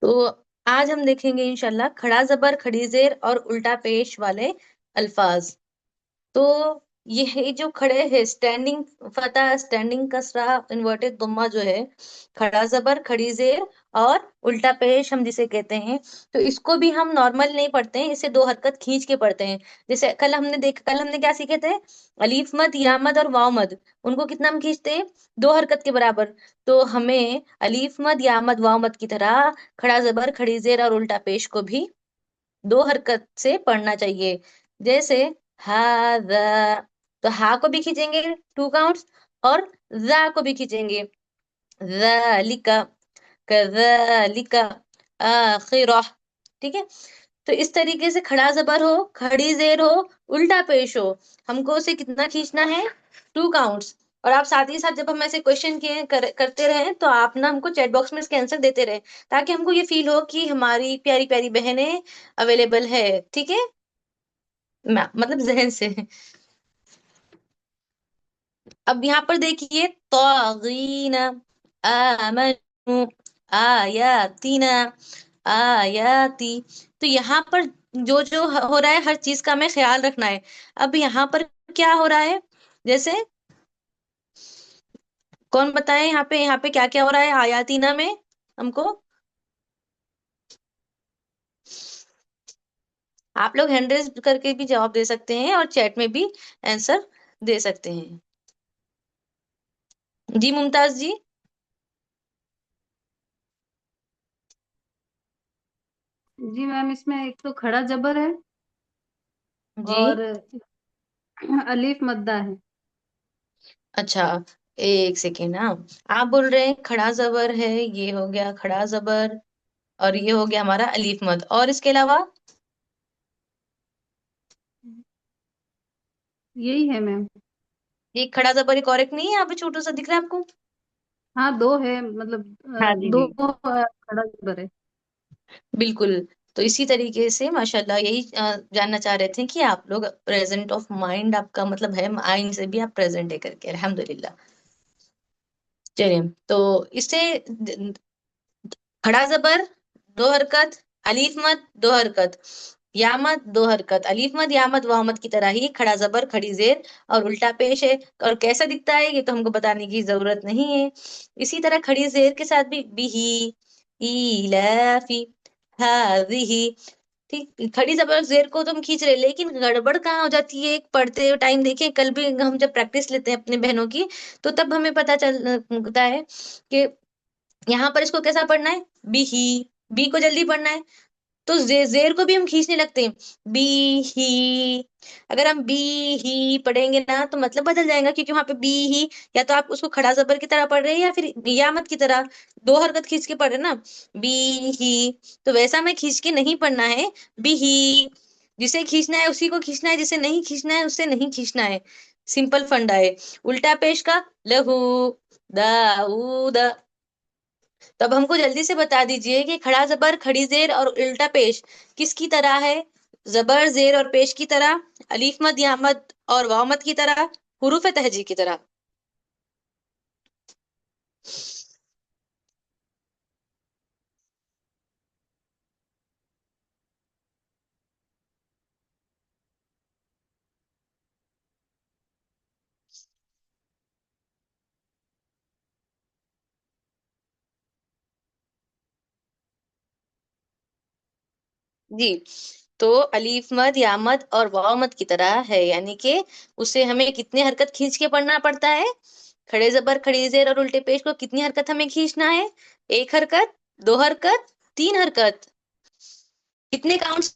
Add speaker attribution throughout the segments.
Speaker 1: तो आज हम देखेंगे इंशाल्लाह खड़ा जबर खड़ी जेर और उल्टा पेश वाले अल्फाज। तो ये है जो खड़े है, स्टैंडिंग फतह, स्टैंडिंग कसरा, इन्वर्टेड दुम्मा जो है, खड़ा जबर खड़ी जेर और उल्टा पेश हम जिसे कहते हैं। तो इसको भी हम नॉर्मल नहीं पढ़ते हैं, इसे दो हरकत खींच के पढ़ते हैं। जैसे कल हमने क्या सीखे थे? अलीफ मद, या मद और वाव मद, उनको कितना हम खींचते हैं? दो हरकत के बराबर। तो हमें अलीफ मद, या मद, वाव मद की तरह खड़ा जबर खड़ी जेर और उल्टा पेश को भी दो हरकत से पढ़ना चाहिए। जैसे हाजा, तो हा को भी खींचेंगे टू काउंट्स, और जा को भी खींचेंगे, ज़ालिका, कज़ालिका, आखिरह। ठीक है। तो इस तरीके से खड़ा जबर हो, खड़ी जेर हो, उल्टा पेश हो, हमको उसे कितना खींचना है? Two counts. और आप साथ ही साथ जब हम ऐसे क्वेश्चन करते रहे तो आप ना हमको चैट बॉक्स में इसके आंसर देते रहे, ताकि हमको ये फील हो कि हमारी प्यारी प्यारी बहनें अवेलेबल है। ठीक है, मतलब जहन से। अब यहाँ पर देखिए, तौगीना, आमनु, आयातीना, आयाती। तो यहाँ पर जो जो हो रहा है, हर चीज का हमें ख्याल रखना है। अब यहाँ पर क्या हो रहा है? जैसे कौन बताए यहाँ पे क्या क्या हो रहा है आयातीना में हमको? आप लोग हैंड रेज करके भी जवाब दे सकते हैं और चैट में भी आंसर दे सकते हैं। जी मुमताज जी।
Speaker 2: जी मैम, इसमें एक तो खड़ा जबर है
Speaker 1: जी।
Speaker 2: और अलीफ मद्दा है।
Speaker 1: अच्छा, एक सेकेंड। हाँ, आप बोल रहे हैं खड़ा जबर है, ये हो गया खड़ा जबर, और ये हो गया हमारा अलीफ मद, और इसके अलावा?
Speaker 2: यही है मैम।
Speaker 1: ये खड़ा जबर एक और एक नहीं है यहाँ पे, छोटू सा दिख रहा है आपको?
Speaker 2: हाँ, दो है, मतलब
Speaker 1: हाँ जी
Speaker 2: दो
Speaker 1: जी,
Speaker 2: खड़ा जबर है।
Speaker 1: बिल्कुल। तो इसी तरीके से माशाल्लाह, यही जानना चाह रहे थे कि आप लोग प्रेजेंट ऑफ माइंड आपका मतलब है, माइंड से भी आप प्रेजेंट है करके, अल्हम्दुलिल्लाह। चलिए, तो इससे खड़ा जबर दो हरकत, अलीफ मद दो हरकत, या मद दो हरकत, अलीफ मद या मद वाह मद की तरह ही खड़ा जबर खड़ी जेर और उल्टा पेश है। और कैसा दिखता है ये तो हमको बताने की जरूरत नहीं है। इसी तरह खड़ी जेर के साथ भी बिही, इलाफी, हाजिही। ठीक, खड़ी जबर जेर को तो हम खींच रहे, लेकिन गड़बड़ कहाँ हो जाती है पढ़ते टाइम? देखें, कल भी हम जब प्रैक्टिस लेते हैं अपने बहनों की, तो तब हमें पता चलता है कि यहाँ पर इसको कैसा पढ़ना है? बी ही, बी को जल्दी पढ़ना है। तो जेर को भी हम खींचने लगते हैं, बी ही। अगर हम बी ही पढ़ेंगे ना तो मतलब बदल जाएगा, क्योंकि वहां पे बी ही, या तो आप उसको खड़ा जबर की तरह पढ़ रहे हैं या फिर यामत की तरह दो हरकत खींच के पढ़ रहे हैं ना, बी ही। तो वैसा में खींच के नहीं पढ़ना है, बी ही। जिसे खींचना है उसी को खींचना है, जिसे नहीं खींचना है उससे नहीं खींचना है। सिंपल फंडा है। उल्टा पेश का, लहू, दाऊद। तब हमको जल्दी से बता दीजिए कि खड़ा जबर खड़ी जेर और उल्टा पेश किसकी तरह है? जबर जेर और पेश की तरह, अलीफ मद या मद और वाव मद की तरह, हुरूफ तहजी की तरह। जी, तो अलीफ मद या मद और वाव मद की तरह है, यानी कि उसे हमें कितने हरकत खींच के पढ़ना पड़ता है? खड़े जबर खड़ी जेर और उल्टे पेश को कितनी हरकत हमें खींचना है? एक हरकत, दो हरकत, तीन हरकत? कितने काउंट्स?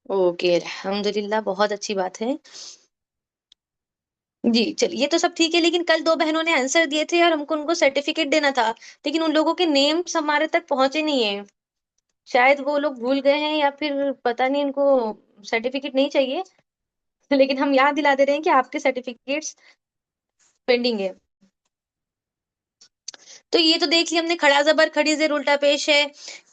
Speaker 1: ओके, अल्हम्दुलिल्लाह, बहुत अच्छी बात है। जी चलिए, ये तो सब ठीक है, लेकिन कल दो बहनों ने आंसर दिए थे और हमको उनको सर्टिफिकेट देना था, लेकिन उन लोगों के नेम्स हमारे तक पहुंचे नहीं है। शायद वो लोग भूल गए हैं, या फिर पता नहीं, उनको सर्टिफिकेट नहीं चाहिए। लेकिन हम याद दिला दे रहे हैं कि आपके सर्टिफिकेट्स पेंडिंग है। तो ये तो देख लिया हमने, खड़ा जबर खड़ी जेर उल्टा पेश है,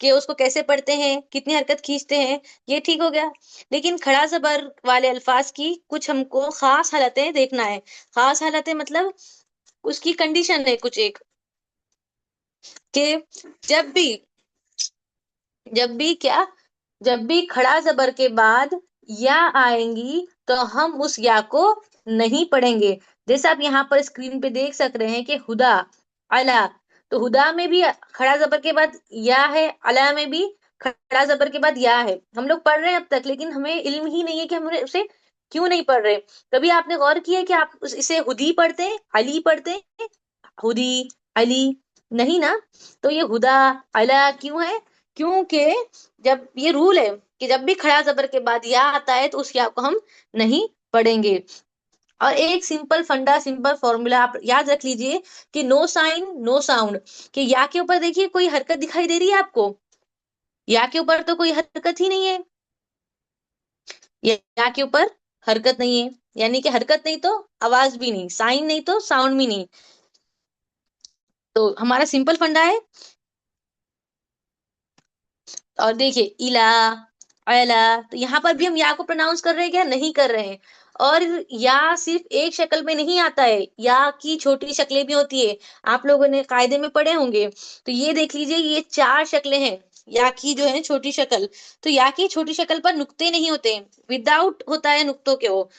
Speaker 1: कि उसको कैसे पढ़ते हैं, कितनी हरकत खींचते हैं, ये ठीक हो गया। लेकिन खड़ा जबर वाले अल्फाज की कुछ हमको खास हालतें देखना है। खास हालतें मतलब उसकी कंडीशन है कुछ एक, कि जब भी जब भी क्या जब भी खड़ा जबर के बाद या आएंगी तो हम उस या को नहीं पढ़ेंगे। जैसे आप यहाँ पर स्क्रीन पे देख सक रहे हैं कि हुदा, अला, तो हुदा में भी खड़ा जबर के बाद या है, अला में भी खड़ा जबर के बाद या है। हम लोग पढ़ रहे हैं अब तक, लेकिन हमें इल्म ही नहीं है कि हम उसे क्यों नहीं पढ़ रहे। कभी आपने गौर किया कि आप इसे हुदी पढ़ते हैं, अली पढ़ते हैं, हुदी, अली, नहीं ना। तो ये हुदा, अला क्यों है? क्योंकि जब ये रूल है कि जब भी खड़ा जबर के बाद या आता है तो उस या को हम नहीं पढ़ेंगे। और एक सिंपल फंडा, सिंपल फॉर्मूला आप याद रख लीजिए कि नो साइन नो साउंड, कि या के ऊपर देखिए कोई हरकत दिखाई दे रही है आपको? या के ऊपर तो कोई हरकत ही नहीं है। या के ऊपर हरकत नहीं है, यानी कि हरकत नहीं तो आवाज भी नहीं, साइन नहीं तो साउंड भी नहीं। तो हमारा सिंपल फंडा है। और देखिए इला, अला, तो यहाँ पर भी हम या को प्रोनाउंस कर रहे हैं क्या? नहीं कर रहे हैं। और या सिर्फ एक शक्ल में नहीं आता है, या की छोटी शक्लें भी होती है। आप लोगों ने कायदे में पढ़े होंगे। तो ये देख लीजिए, ये चार शक्लें हैं या की, जो है छोटी शक्ल। तो या की छोटी शक्ल पर नुक्ते नहीं होते, विदाउट होता है नुक्तों के वो।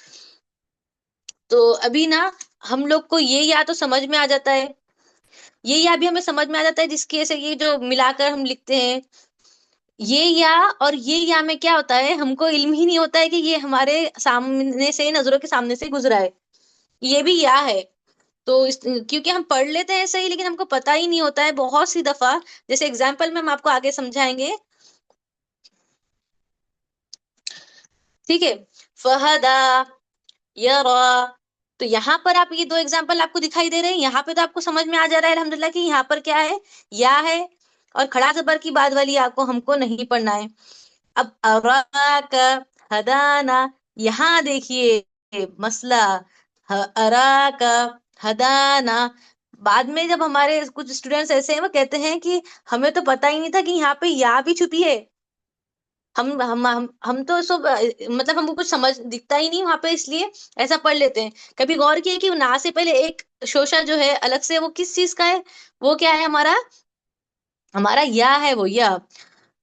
Speaker 1: तो अभी ना हम लोग को ये या तो समझ में आ जाता है, ये या भी हमें समझ में आ जाता है, जिसकी से ये जो मिलाकर हम लिखते हैं, ये या और ये या में क्या होता है, हमको इल्म ही नहीं होता है कि ये हमारे सामने से, नजरों के सामने से गुजरा है, ये भी या है। तो क्योंकि हम पढ़ लेते हैं सही, लेकिन हमको पता ही नहीं होता है बहुत सी दफा। जैसे एग्जाम्पल में हम आपको आगे समझाएंगे, ठीक है। फहदा, यरा, तो यहाँ पर आप ये दो एग्जाम्पल आपको दिखाई दे रहे हैं, यहाँ पे तो आपको समझ में आ जा रहा है अल्हम्दुलिल्लाह कि यहाँ पर क्या है, या है। और खड़ा जबर की बाद वाली या को हमको नहीं पढ़ना है। अब अराका, हदाना, यहाँ देखिए मसला, अराका, हदाना। बाद में जब हमारे कुछ स्टूडेंट्स ऐसे हैं, वो कहते हैं कि हमें तो पता ही नहीं था कि यहाँ पे या भी छुपी है। हम तो सब मतलब हमको कुछ समझ दिखता ही नहीं वहां पे, इसलिए ऐसा पढ़ लेते हैं। कभी गौर किया कि ना से पहले एक शोशा जो है अलग से, वो किस चीज का है? वो क्या है हमारा? हमारा या है, वो या।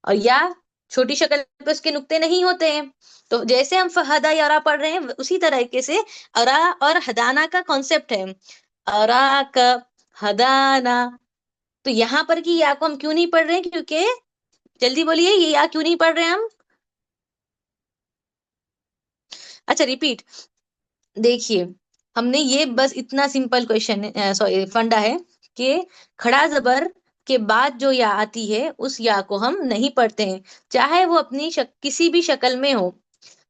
Speaker 1: और या छोटी शक्ल पे उसके नुक्ते नहीं होते हैं। तो जैसे हम फहदा यारा पढ़ रहे हैं, उसी तरीके से अरा और हदाना का कॉन्सेप्ट है। अरा का, हदाना। तो यहाँ पर की या को हम क्यों नहीं पढ़ रहे हैं? क्योंकि, जल्दी बोलिए, ये या क्यों नहीं पढ़ रहे हैं हम? अच्छा, रिपीट। देखिए, हमने ये बस इतना सिंपल क्वेश्चन, सॉरी फंडा है, कि खड़ा जबर के बाद जो या आती है उस या को हम नहीं पढ़ते हैं, चाहे वो अपनी किसी भी शक्ल में हो।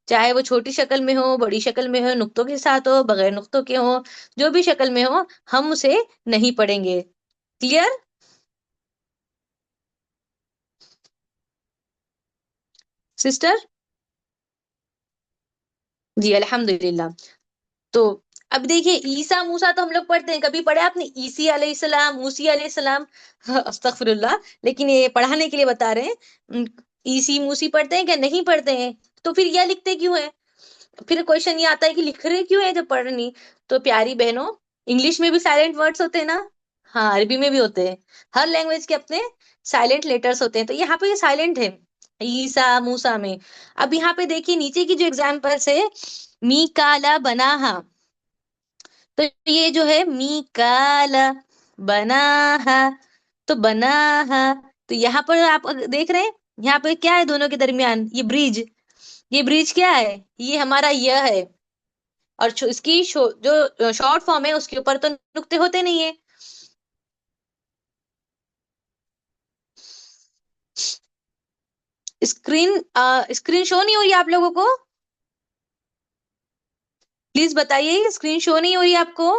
Speaker 1: चाहे वो छोटी शक्ल में हो, बड़ी शक्ल में हो, नुक्तों के साथ हो, बगैर नुक्तों के हो, जो भी शक्ल में हो, हम उसे नहीं पढ़ेंगे। Clear sister? जी अल्हम्दुलिल्लाह। तो अब देखिए, ईसा मूसा तो हम लोग पढ़ते हैं, कभी पढ़ा आपने ईसी अलैहिस्सलाम, मूसी अलैहिस्सलाम? अस्तगफिरुल्लाह, लेकिन ये पढ़ाने के लिए बता रहे हैं। ईसी मूसी पढ़ते हैं क्या? नहीं पढ़ते हैं। तो फिर यह लिखते क्यों है? फिर क्वेश्चन ये आता है कि लिख रहे क्यों है जब पढ़ नहीं? तो प्यारी बहनों, इंग्लिश में भी साइलेंट वर्ड्स होते हैं ना। हाँ, अरबी में भी होते हैं। हर लैंग्वेज के अपने साइलेंट लेटर्स होते हैं, तो यहाँ पे साइलेंट है ईसा मूसा में। अब यहाँ पे देखिए नीचे की जो एग्जाम्पल्स है, मी काला बनाहा, तो ये जो है मी काला बनाहा, तो बनाहा, तो यहाँ पर आप देख रहे हैं, यहाँ पे क्या है दोनों के दरमियान? ये ब्रिज। ये ब्रिज क्या है? ये हमारा यह है। और इसकी जो शॉर्ट फॉर्म है उसके ऊपर तो नुक्ते होते नहीं है। स्क्रीन स्क्रीन शो नहीं हो रही आप लोगों को? प्लीज बताइए, स्क्रीन शो नहीं हो रही आपको?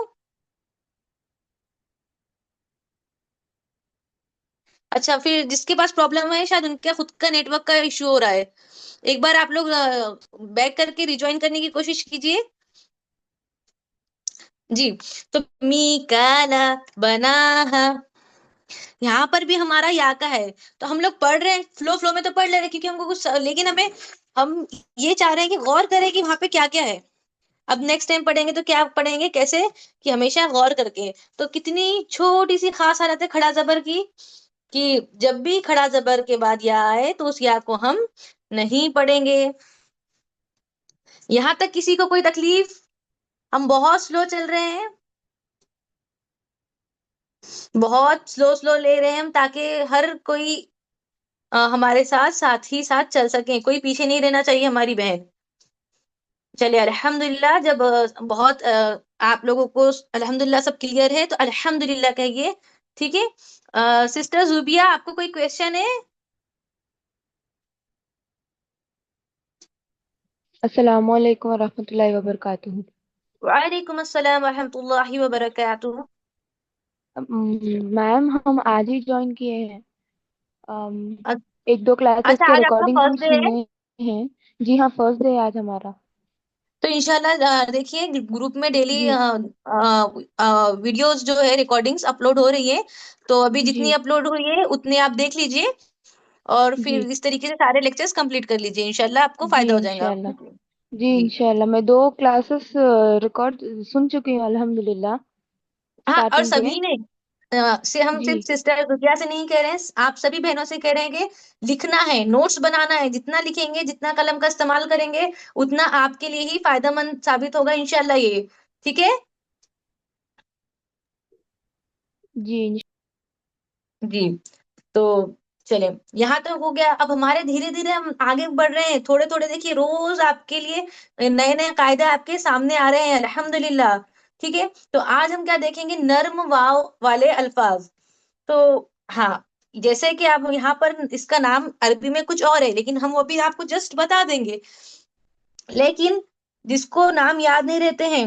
Speaker 1: अच्छा, फिर जिसके पास प्रॉब्लम है शायद उनके खुद का नेटवर्क का इश्यू हो रहा है। एक बार आप लोग बैक करके रिज्वाइन करने की कोशिश कीजिए। जी। तो मी काला बनाहा, यहाँ पर भी हमारा या का है। तो हम लोग पढ़ रहे हैं, फ्लो फ्लो में तो पढ़ ले रहे हैं क्योंकि हमको कुछ, लेकिन हमें, हम ये चाह रहे हैं कि गौर करें कि वहां पे क्या क्या है। अब नेक्स्ट टाइम पढ़ेंगे तो क्या पढ़ेंगे, कैसे, कि हमेशा गौर करके। तो कितनी छोटी सी खास हालत है खड़ा जबर की, कि जब भी खड़ा जबर के बाद या आए तो उस या को हम नहीं पढ़ेंगे। यहां तक किसी को कोई तकलीफ? हम बहुत स्लो चल रहे हैं, बहुत स्लो स्लो ले रहे हैं हम, ताकि हर कोई हमारे साथ साथ ही साथ चल सके, कोई पीछे नहीं रहना चाहिए हमारी बहन। चलिए अल्हम्दुलिल्लाह, जब बहुत आप लोगों को अल्हम्दुलिल्लाह सब क्लियर है तो अल्हम्दुलिल्लाह कहिए। ठीक है, सिस्टर जुबिया, आपको कोई क्वेश्चन है?
Speaker 3: अस्सलामु अलैकुम वरहमतुल्लाहि वबरकातुहू।
Speaker 1: वालेकुम अस्सलाम वरहमतुल्लाहि वबरकातुहू।
Speaker 3: मैम हम आज ही ज्वाइन किए हैं। अम,
Speaker 1: अ-
Speaker 3: एक दो क्लासेस
Speaker 1: अच्छा,
Speaker 3: के
Speaker 1: आज आपका
Speaker 3: रिकॉर्डिंग हम
Speaker 1: फर्स्ट डे है।
Speaker 3: सुने हैं। जी हाँ, फर्स्ट डे आज हमारा।
Speaker 1: तो इंशाल्लाह देखिए, ग्रुप में डेली
Speaker 3: जी
Speaker 1: वीडियोस जो है, रिकॉर्डिंग्स अपलोड हो रही है। तो अभी जितनी
Speaker 3: जी
Speaker 1: अपलोड हुई है उतनी आप देख लीजिए, और
Speaker 3: जी
Speaker 1: फिर इस तरीके से सारे लेक्चर्स कंप्लीट कर लीजिए, इंशाल्लाह आपको
Speaker 3: जी
Speaker 1: फायदा हो जाएगा।
Speaker 3: इंशाल्लाह। जी
Speaker 1: जी।
Speaker 3: इंशाल्लाह, मैं दो क्लासेस रिकॉर्ड सुन चुकी हूँ अल्हम्दुलिल्लाह,
Speaker 1: हाँ, और
Speaker 3: स्टार्टिंग के।
Speaker 1: सभी ने, से हम
Speaker 3: जी
Speaker 1: सिर्फ सिस्टर रुकिया से नहीं कह रहे हैं, आप सभी बहनों से कह रहे हैं कि लिखना है, नोट्स बनाना है। जितना लिखेंगे, जितना कलम का इस्तेमाल करेंगे, उतना आपके लिए ही फायदेमंद साबित होगा इंशाल्लाह ये। ठीक है।
Speaker 3: जी
Speaker 1: जी। तो चले, यहाँ तो हो गया। अब हमारे धीरे धीरे हम आगे बढ़ रहे हैं, थोड़े थोड़े, देखिए रोज आपके लिए नए नए कायदे आपके सामने आ रहे हैं अल्हम्दुलिल्लाह। ठीक है, तो आज हम क्या देखेंगे, नर्म वाव वाले अल्फाज। तो हाँ, जैसे कि आप यहाँ पर, इसका नाम अरबी में कुछ और है, लेकिन हम वो भी आपको जस्ट बता देंगे। लेकिन जिसको नाम याद नहीं रहते हैं,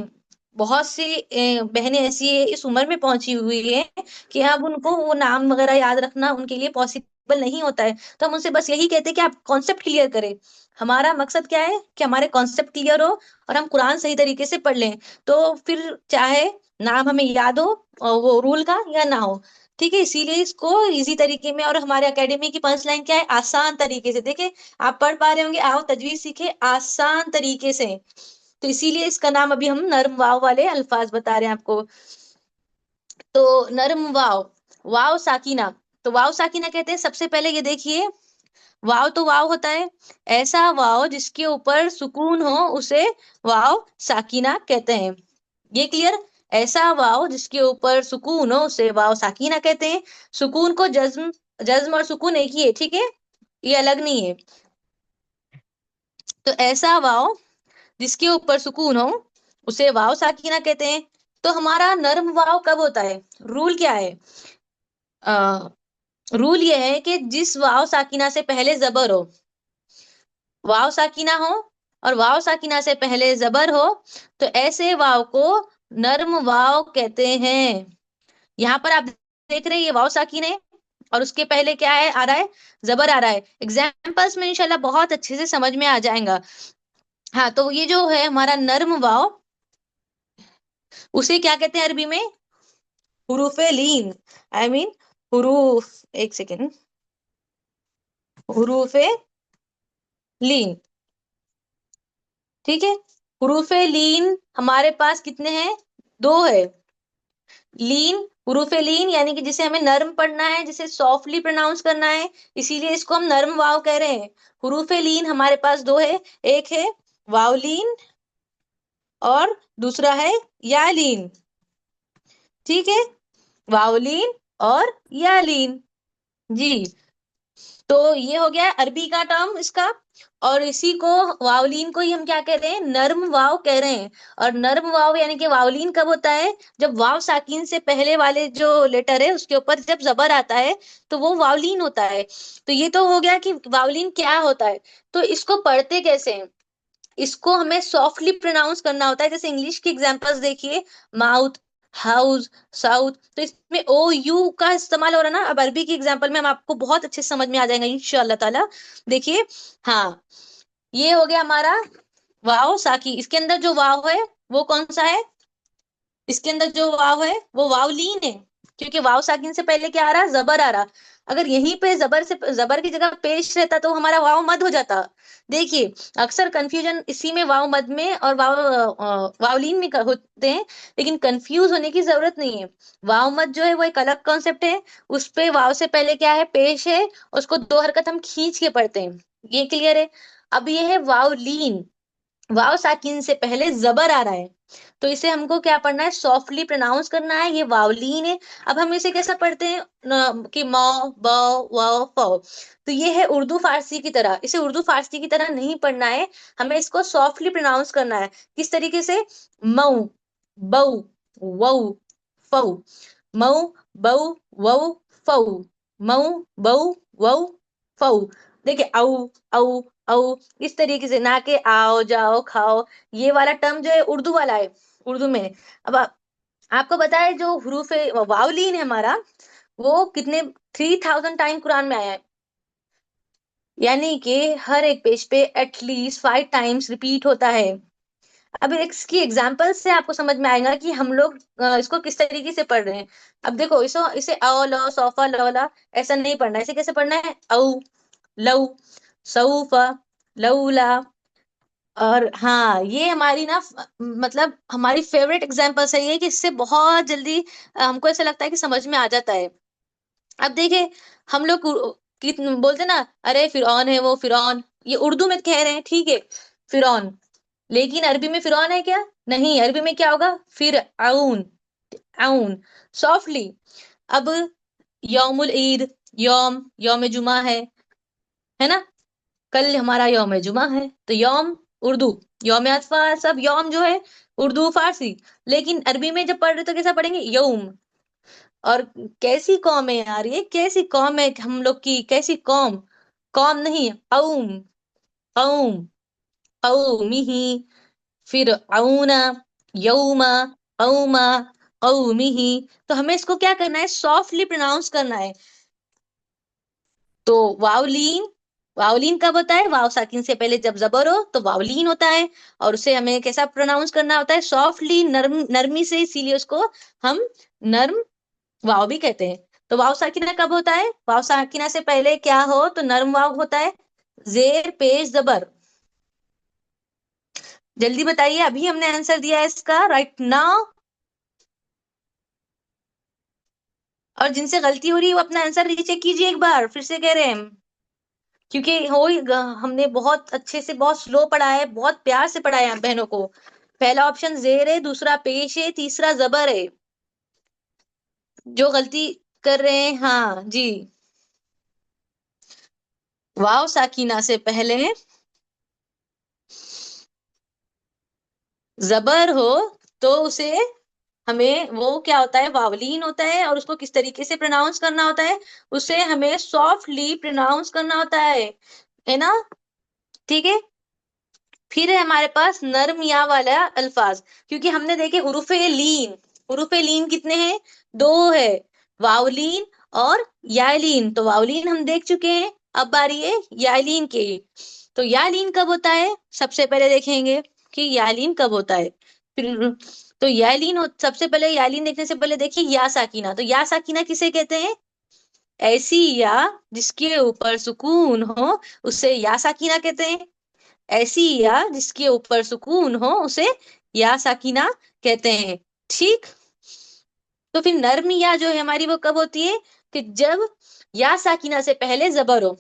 Speaker 1: बहुत सी बहनें ऐसी इस उम्र में पहुंची हुई है कि अब उनको वो नाम वगैरह याद रखना उनके लिए पॉसिबल नहीं होता है। तो हम उनसे बस यही कहते हैं कि आप कॉन्सेप्ट क्लियर करें। हमारा मकसद क्या है कि हमारे कॉन्सेप्ट क्लियर हो और हम कुरान सही तरीके से पढ़ लें। तो फिर चाहे नाम हमें याद हो और वो रूल का या ना हो, ठीक है, इसीलिए इसको इजी तरीके में, और हमारे एकेडमी की पंच लाइन क्या है, आसान तरीके से। देखिए, आप पढ़ पा रहे होंगे, आओ तजवीज सीखे आसान तरीके से। तो इसीलिए इसका नाम अभी हम नर्म वाव वाले अल्फाज बता रहे हैं आपको। तो नर्म वाव, वाव साकिना। तो वाव साकिना कहते हैं, सबसे पहले ये देखिए, वाव तो वाव होता है, ऐसा वाव जिसके ऊपर सुकून हो उसे वाव साकिना कहते हैं। ये क्लियर? ऐसा वाव जिसके ऊपर सुकून हो उसे वाव साकिना कहते हैं। सुकून को जज्म, जज्म और सुकून एक ही है, ठीक है, ये अलग नहीं है। तो ऐसा वाव जिसके ऊपर सुकून हो उसे वाव साकिना कहते हैं। तो हमारा नर्म वाव कब होता है? रूल क्या है? आ, रूल ये है कि जिस वाव साकिना से पहले जबर हो, वाव साकिना हो और वाव साकिना से पहले जबर हो, तो ऐसे वाव को नर्म वाव कहते हैं। यहाँ पर आप देख रहे हैं, ये वाव साकिन है और उसके पहले क्या है, आ रहा है, जबर आ रहा है। एग्जाम्पल्स में इंशाल्लाह बहुत अच्छे से समझ में आ जाएगा। हाँ, तो ये जो है हमारा नर्म वाव, उसे क्या कहते हैं अरबी में? हुरूफे लीन, आई मीन हुरूफ, एक सेकेंड, हुरूफे लीन। ठीक है, हुरूफे लीन हमारे पास कितने हैं? दो है। लीन, हुरूफे लीन यानी कि जिसे हमें नर्म पढ़ना है, जिसे सॉफ्टली प्रोनाउंस करना है, इसीलिए इसको हम नर्म वाव कह रहे हैं। हुरूफे लीन हमारे पास दो है, एक है वावलीन और दूसरा है यालीन। ठीक है, वावलीन और यालीन। जी। तो ये हो गया अरबी का टर्म इसका। और इसी को, वावलीन को ही हम क्या कह रहे हैं, नर्म वाव कह रहे हैं। और नर्म वाव यानी कि वावलीन कब होता है? जब वाव साकिन से पहले वाले जो लेटर है उसके ऊपर जब जबर आता है, तो वो वावलीन होता है। तो ये तो हो गया कि वावलीन क्या होता है। तो इसको पढ़ते कैसे हैं? इसको हमें सॉफ्टली प्रोनाउंस करना होता है। जैसे इंग्लिश की एग्जांपल्स देखिए, माउथ, हाउस, साउथ, तो इसमें ओ यू का इस्तेमाल हो रहा है ना। अब अरबी की एग्जांपल में हम आपको बहुत अच्छे से समझ में आ जाएगा इंशाअल्लाह ताला। देखिए, हाँ, ये हो गया हमारा वाव साकी। इसके अंदर जो वाव है वो कौन सा है? इसके अंदर जो वाव है वो वावलीन है। क्योंकि वाव साकिन से पहले क्या आ रहा, जबर आ रहा। अगर यहीं पे जबर की जगह पेश रहता तो हमारा वाव मद हो जाता। देखिए, अक्सर कंफ्यूजन इसी में वाव मद में और वावलीन में होते हैं, लेकिन कंफ्यूज होने की जरूरत नहीं है। वाव मद जो है वो एक अलग कॉन्सेप्ट है। उस पे वाव से पहले क्या है, पेश है, उसको दो हरकत हम खींच के पढ़ते हैं। ये क्लियर है। अब ये है वावलीन। वाव साकिन से पहले जबर आ रहा है, तो इसे हमको क्या पढ़ना है, सॉफ्टली प्रोनाउंस करना है। ये वावलीन है। अब हम इसे कैसा पढ़ते हैं कि मौ ब व फ। तो ये है उर्दू फारसी की तरह। इसे उर्दू फारसी की तरह नहीं पढ़ना है, हमें इसको सॉफ्टली प्रोनाउंस करना है। किस तरीके से, मऊ बऊ वऊ फऊ, मऊ बऊ वऊ फऊ, मऊ बऊ वऊ फऊ। देखिए, औ औ औ, इस तरीके से, ना कि आओ जाओ खाओ। ये वाला टर्म जो है उर्दू वाला है, उर्दू में। अब आपको पता है जो हरूफ वावलीन है हमारा, वो कितने 3000 टाइम कुरान में आया है। यानी कि हर एक पेज पे एटलीस्ट 5 टाइम्स रिपीट होता है। अब इसकी एग्जाम्पल से आपको समझ में आएगा कि हम लोग इसको किस तरीके से पढ़ रहे हैं। अब देखो, इसे इसे अ ल सौफा लौला ऐसा नहीं पढ़ना है। इसे कैसे पढ़ना है, औ लऊ सऊफा लऊला। और हाँ, ये हमारी ना मतलब हमारी फेवरेट एग्जाम्पल्स है ये, कि इससे बहुत जल्दी हमको ऐसा लगता है कि समझ में आ जाता है। अब देखिए, हम लोग बोलते ना, अरे फिरौन है वो, फिरौन। ये उर्दू में कह रहे हैं, ठीक है, फिरौन। लेकिन अरबी में फिरौन है क्या, नहीं। अरबी में क्या होगा, फिर आउन, आउन, सॉफ्टली। अब यौमुल ईद, यौम यौम जुमा है ना। कल हमारा यौम जुमा है, तो यौम उर्दू, यौम अतफा सब यौम जो है उर्दू फारसी। लेकिन अरबी में जब पढ़ रहे तो कैसा पढ़ेंगे, यौम। और कैसी कौम है यार, ये कैसी कौम है हम लोग की, कैसी कौम, कौम नहीं, कौम, कौम, कौमिही, फिर औना, यौमा, कौमा, कौमिही। तो हमें इसको क्या करना है, सॉफ्टली प्रोनाउंस करना है। तो वावलीन, वावलीन कब होता है, वाव साकिन से पहले जब जबर हो तो वावलीन होता है। और उसे हमें कैसा प्रोनाउंस करना होता है, सॉफ्टली, नरमी से। इसीलिए उसको हम नर्म वाव भी कहते हैं। तो वाव साकिना कब होता है, वाव साकिना से पहले क्या हो तो नर्म वाव होता है, जेर पेश जबर। जल्दी बताइए, अभी हमने आंसर दिया है इसका राइट नाउ। और जिनसे गलती हो रही है वो अपना आंसर रीचेक कीजिए एक बार, फिर से कह रहे हैं हम। क्योंकि हमने बहुत अच्छे से, बहुत स्लो पढ़ा है, बहुत प्यार से पढ़ाया है बहनों को। पहला ऑप्शन जेर है, दूसरा पेश है, तीसरा जबर है। जो गलती कर रहे हैं, हाँ जी, वाव साकिना से पहले जबर हो तो उसे हमें वो क्या होता है, वावलीन होता है। और उसको किस तरीके से प्रोनाउंस करना होता है, उसे हमें सॉफ्टली प्रोनाउंस करना होता है ना। ठीक है। फिर है हमारे पास नर्म या वाला अल्फाज, क्योंकि हमने देखे हुरूफे लीन, हुरूफे लीन कितने हैं, दो है, वावलीन और यालीन। तो वावलीन हम देख चुके हैं, अब बारी है यालीन की। तो यालीन कब होता है, सबसे पहले देखेंगे कि यालीन कब होता है। फिर तो यालीन सबसे पहले यालीन देखने से पहले देखिए या साकिना। तो या साकिना किसे कहते हैं, ऐसी या जिसके ऊपर सुकून हो उसे या साकिना कहते हैं। ऐसी या जिसके ऊपर सुकून हो उसे या साकिना कहते हैं। ठीक। तो फिर नर्म या जो है हमारी वो कब होती है, कि जब या साकिना से पहले जबर हो।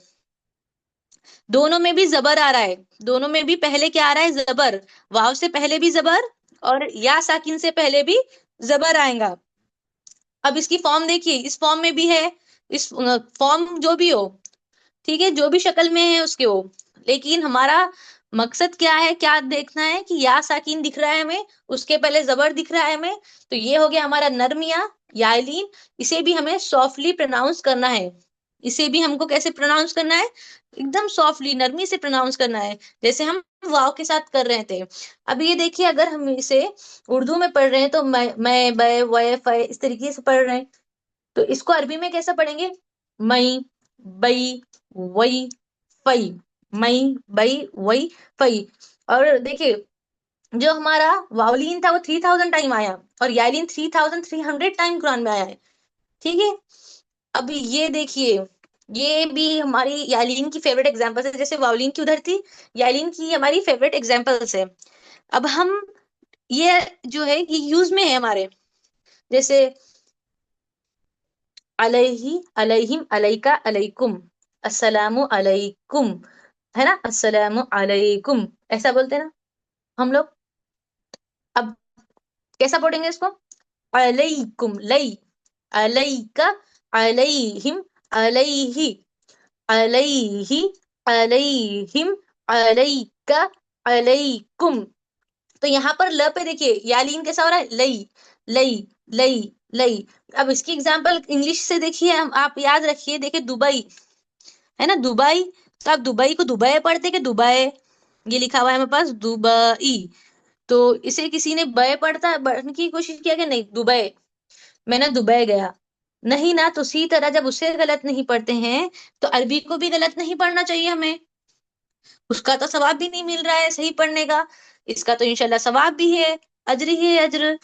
Speaker 1: दोनों में भी जबर आ रहा है, दोनों में भी पहले क्या आ रहा है, जबर। वाव से पहले भी जबर और या साकिन से पहले भी जबर आएगा। अब इसकी फॉर्म देखिए, इस फॉर्म में भी है, इस फॉर्म जो भी हो, ठीक है, जो भी शक्ल में है उसके हो। लेकिन हमारा मकसद क्या है, क्या देखना है कि या साकिन दिख रहा है हमें, उसके पहले जबर दिख रहा है हमें। तो ये हो गया हमारा नर्म या यालीन। इसे भी हमें सॉफ्टली प्रोनाउंस करना है। इसे भी हमको कैसे प्रोनाउंस करना है, एकदम सॉफ्टली, नरमी से प्रोनाउंस करना है, जैसे हम वाव के साथ कर रहे थे। अब ये देखिए, अगर हम इसे उर्दू में पढ़ रहे हैं तो मैं बै वै फै इस तरीके से पढ़ रहे हैं। तो इसको अरबी में कैसा पढ़ेंगे, मई बई वई फई, मई बई वई फई। और देखिए, जो हमारा वावलीन था वो 3000 टाइम आया, और यालीन 3300 टाइम कुरान में आया है। ठीक है। अब ये देखिए, ये भी हमारी यालीन की फेवरेट एग्जांपल्स है, जैसे वावलिन की उधर थी, यालीन की हमारी फेवरेट एग्जांपल्स है। अब हम ये जो है ये यूज में है हमारे, जैसे अलैहि, अलैहिम, अलैका, अलैकुम, अस्सलामु अलैकुम, है ना, अस्सलामु अलैकुम, ऐसा बोलते हैं ना हम लोग। अब कैसा पढ़ेंगे इसको? अलैकुम, लई, अलैका, अलैहिम, अलैहि, अलैहि, अलैहिम, अलैका, अलैकुम। तो यहाँ पर ल पे देखिए यालीन कैसा हो रहा है, लई, लई, लई, लई। अब इसकी एग्जांपल इंग्लिश से देखिए, हम आप याद रखिए, देखिए दुबई, है ना, दुबई। तो आप दुबई को दुबई पढ़ते कि दुबई, ये लिखा हुआ है मेरे पास दुबई, तो इसे किसी ने बय पढ़ने की कोशिश किया कि नहीं, दुबई, मैंने दुबई गया, नहीं ना। तो उसी तरह जब उसे गलत नहीं पढ़ते हैं, तो अरबी को भी गलत नहीं पढ़ना चाहिए हमें, उसका तो सवाब भी नहीं मिल रहा है सही पढ़ने का, इसका तो इंशाल्लाह सवाब भी है, अजर ही है अजर।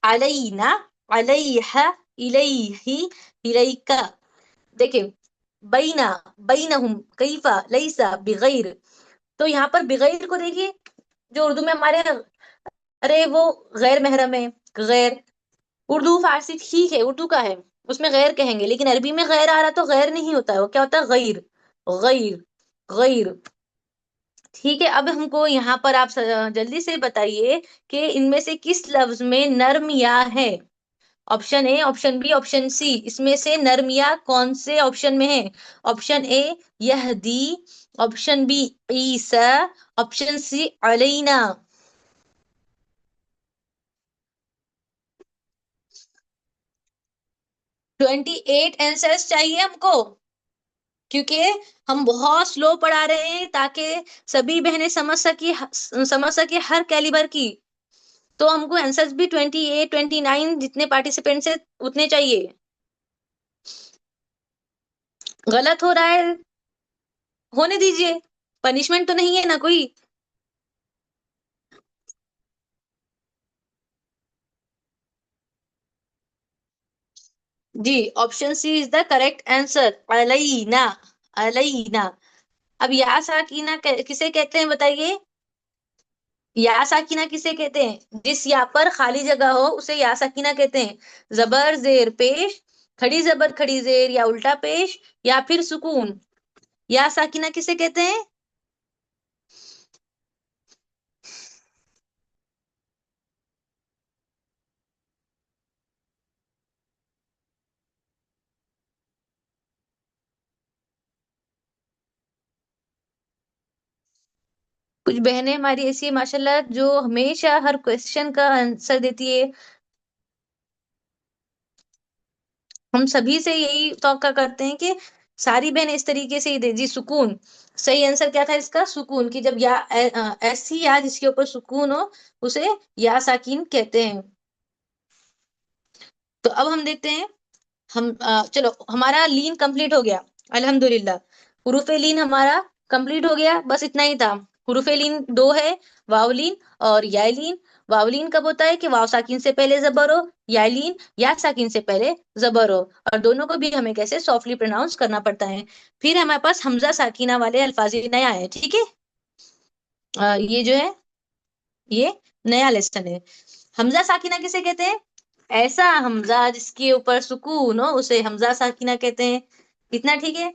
Speaker 1: अलैना, अलैहा, इलैहि, इलैका। देखिए, बैना, बैनहुम, कैफा, लैसा, बिगैर। तो यहाँ पर बिगैर को देखिए, जो उर्दू में हमारे, अरे वो गैर महरम है, गैर, उर्दू फारसी ठीक है, उर्दू का है, उसमें गैर कहेंगे, लेकिन अरबी में गैर आ रहा तो गैर नहीं होता है, वो क्या होता है, गैर, गैर, गैर। ठीक है। अब हमको यहाँ पर आप जल्दी से बताइए कि इनमें से किस लफ्ज में नर्म या है? Option A, option B, option C, इसमें से नर्म या कौन से ऑप्शन में है? ऑप्शन ए यहदी, ऑप्शन बी ईसा, ऑप्शन सी अलैना। 28 आंसर्स चाहिए हमको, क्योंकि हम बहुत स्लो पढ़ा रहे हैं, ताकि सभी बहनें समझ सकी हर कैलिबर की। तो हमको आंसर्स भी 28, 29 जितने पार्टिसिपेंट्स है उतने चाहिए। गलत हो रहा है, होने दीजिए, पनिशमेंट तो नहीं है ना कोई। जी, option C is the correct answer, अलैना, अलैना। अब या साकीना किसे कहते हैं बताइए? या साकीना किसे कहते हैं? जिस या पर खाली जगह हो उसे या साकीना कहते हैं। जबर जेर पेश, खड़ी जबर खड़ी जेर, या उल्टा पेश, या फिर सुकून, या साकीना किसे कहते हैं? कुछ बहनें हमारी ऐसी है माशाल्लाह, जो हमेशा हर क्वेश्चन का आंसर देती है। हम सभी से यही तौका करते हैं कि सारी बहनें इस तरीके से ही दे। जी, सुकून, सही आंसर क्या था इसका? सुकून, की जब या ऐसी या जिसके ऊपर सुकून हो उसे या साकीन कहते हैं। तो अब हम देखते हैं, हम चलो हमारा लीन कंप्लीट हो गया, अल्हम्दुलिल्लाह। हुरूफे लीन हमारा कंप्लीट हो गया, बस इतना ही था। हुरूफे लीन दो है, वावलीन और यालीन। वावलीन कब होता है कि वाव साकिन से पहले जबर हो, यालीन या साकिन से पहले जबर हो, और दोनों को भी हमें कैसे सॉफ्टली प्रोनाउंस करना पड़ता है। फिर हमारे पास हमजा साकिना वाले अल्फाज नया है, ठीक है। ये जो है ये नया लेसन है। हमजा साकिना किसे कहते हैं? ऐसा हमजा जिसके ऊपर सुकून हो उसे हमजा साकिना कहते हैं। इतना ठीक है।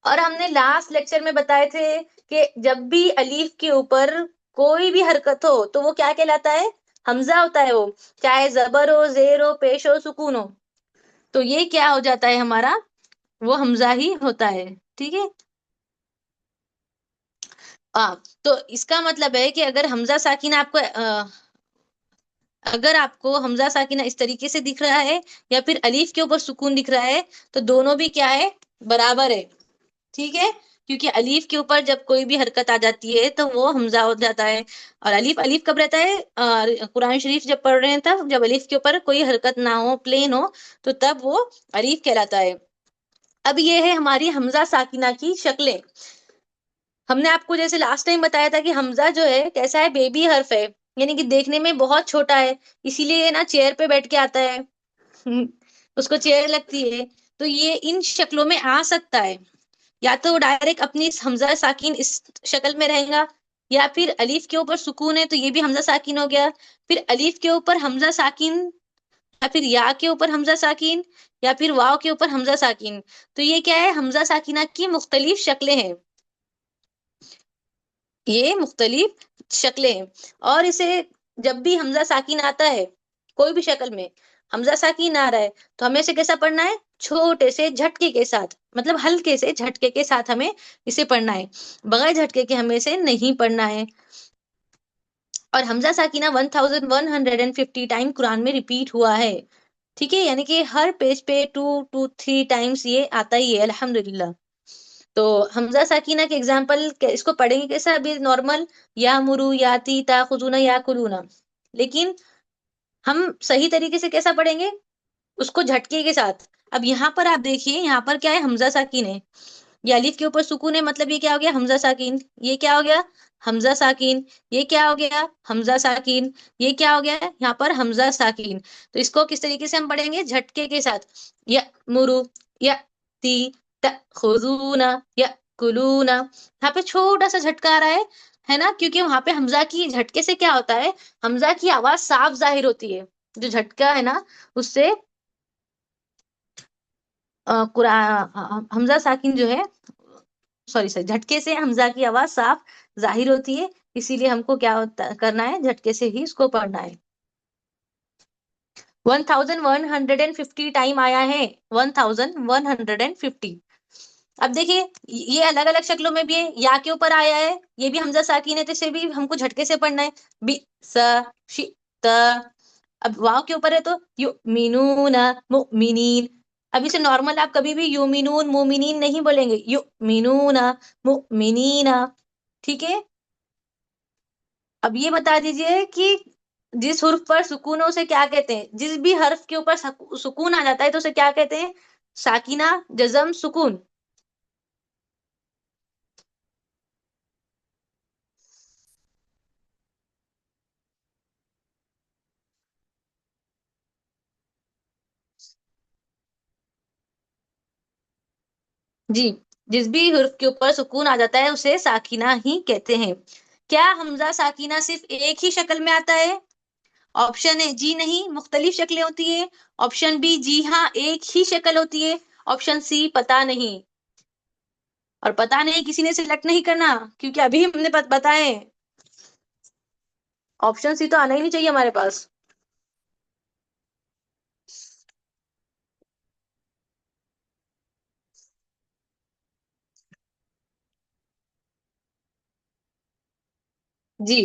Speaker 1: और हमने लास्ट लेक्चर में बताए थे कि जब भी अलीफ के ऊपर कोई भी हरकत हो तो वो क्या कहलाता है? हमजा होता है वो, चाहे जबर हो, जेर हो, पेश हो, सुकून हो, तो ये क्या हो जाता है हमारा? वो हमजा ही होता है, ठीक है। तो इसका मतलब है कि अगर हमजा साकिना आपको अगर आपको हमजा साकिना इस तरीके से दिख रहा है, या फिर अलीफ के ऊपर सुकून दिख रहा है, तो दोनों भी क्या है? बराबर है, ठीक है। क्योंकि अलीफ के ऊपर जब कोई भी हरकत आ जाती है तो वो हमजा हो जाता है। और अलीफ अलीफ कब रहता है? कुरान शरीफ जब पढ़ रहे हैं तब, जब अलीफ के ऊपर कोई हरकत ना हो, प्लेन हो, तो तब वो अलीफ कहलाता है। अब ये है हमारी हमजा साकिना की शक्लें। हमने आपको जैसे लास्ट टाइम बताया था कि हमजा जो है कैसा है? बेबी हर्फ है, यानी कि देखने में बहुत छोटा है, इसीलिए ना चेयर पे बैठ के आता है। उसको चेयर लगती है। तो ये इन शक्लों में आ सकता है, या तो डायरेक्ट अपनी इस हमजा साकिन इस शक्ल में रहेगा, या फिर अलीफ के ऊपर सुकून है तो ये भी हमजा साकिन हो गया, फिर अलीफ के ऊपर हमजा साकिन, या फिर या के ऊपर हमजा साकिन, या फिर वाव के ऊपर हमजा साकिन। तो ये क्या है, हमजा साकिना की मुख्तलिफ शक्लें हैं, ये मुख्तलिफ शक्लें हैं। और इसे जब भी हमजा साकिन आता है, कोई भी शक्ल में हमजा साकिन आ रहा है, तो हमें इसे कैसा पढ़ना है, छोटे से झटके के साथ, मतलब हल्के से झटके के साथ हमें इसे पढ़ना है, बगैर झटके के हमें इसे नहीं पढ़ना है। और हमजा साकिना 1150 टाइम कुरान में रिपीट हुआ है, ठीक है, यानी कि हर पेज पे 2 to 3 टाइम्स ये आता ही है अल्हम्दुलिल्लाह। तो हमजा साकिना के एग्जाम्पल इसको पढ़ेंगे कैसा, अभी नॉर्मल, या मुरु याती ता खुजूना या कुलूना, लेकिन हम सही तरीके से कैसा पढ़ेंगे, उसको झटके के साथ। अब यहाँ पर आप देखिए, यहाँ पर क्या है, हमजा साकिन है, ये अलिफ के ऊपर सुकून है, मतलब ये क्या हो गया, हमजा साकिन। ये क्या हो गया, हमजा साकिन। ये क्या हो गया, हमजा साकिन। ये क्या हो गया, यहाँ पर हमजा साकिन। तो इसको किस तरीके से हम पढ़ेंगे, झटके के साथ, या मुरु, या ती खुजूना, या कुलूना। यहाँ पे छोटा सा झटका आ रहा है ना, क्योंकि वहां पे हमजा की झटके से क्या होता है, हमजा की आवाज साफ जाहिर होती है, जो झटका है ना उससे हमजा साकिन जो है, सॉरी सॉरी, झटके से हमजा की आवाज साफ जाहिर होती है, इसीलिए हमको क्या करना है, झटके से ही इसको पढ़ना है। 1150 टाइम आया है, 1150। अब देखिए, ये अलग अलग शक्लों में भी है, या के ऊपर आया है, ये भी हमजा साकिन है, तो इसे भी हमको झटके से पढ़ना है, बी स शी त। अब वाव के ऊपर है तो युमिनूना मुमिनीन। अब इसे नॉर्मल आप कभी भी युमिनून मुमिनीन नहीं बोलेंगे, युमिनूना मुमिनीना, ठीक है। अब ये बता दीजिए कि जिस हुर्फ पर सुकून है उसे क्या कहते हैं, जिस भी हर्फ के ऊपर सुकून आ जाता है तो उसे क्या कहते हैं, साकिना, जजम, सुकून। जी, जिस भी हुर्फ के ऊपर सुकून आ जाता है उसे साकिना ही कहते हैं। क्या हमजा साकिना सिर्फ एक ही शक्ल में आता है, ऑप्शन है जी नहीं, मुख्तलिफ शक्लें होती है। ऑप्शन बी जी हाँ, एक ही शक्ल होती है। ऑप्शन सी पता नहीं। और पता नहीं किसी ने सिलेक्ट नहीं करना, क्योंकि अभी हमने बताए, ऑप्शन सी तो आना ही नहीं चाहिए हमारे पास। जी,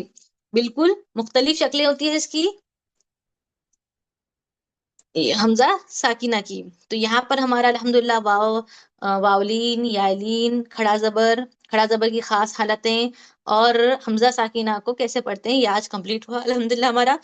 Speaker 1: बिल्कुल मुख्तलिफ शक्लें होती है इसकी, ये हमजा साकिना की। तो यहाँ पर हमारा अल्हम्दुलिल्लाह वाव, वावलीन, यालीन, खड़ा जबर की खास हालतें और हमजा साकिना को कैसे पढ़ते हैं, ये आज कंप्लीट हुआ अल्हम्दुलिल्लाह हमारा।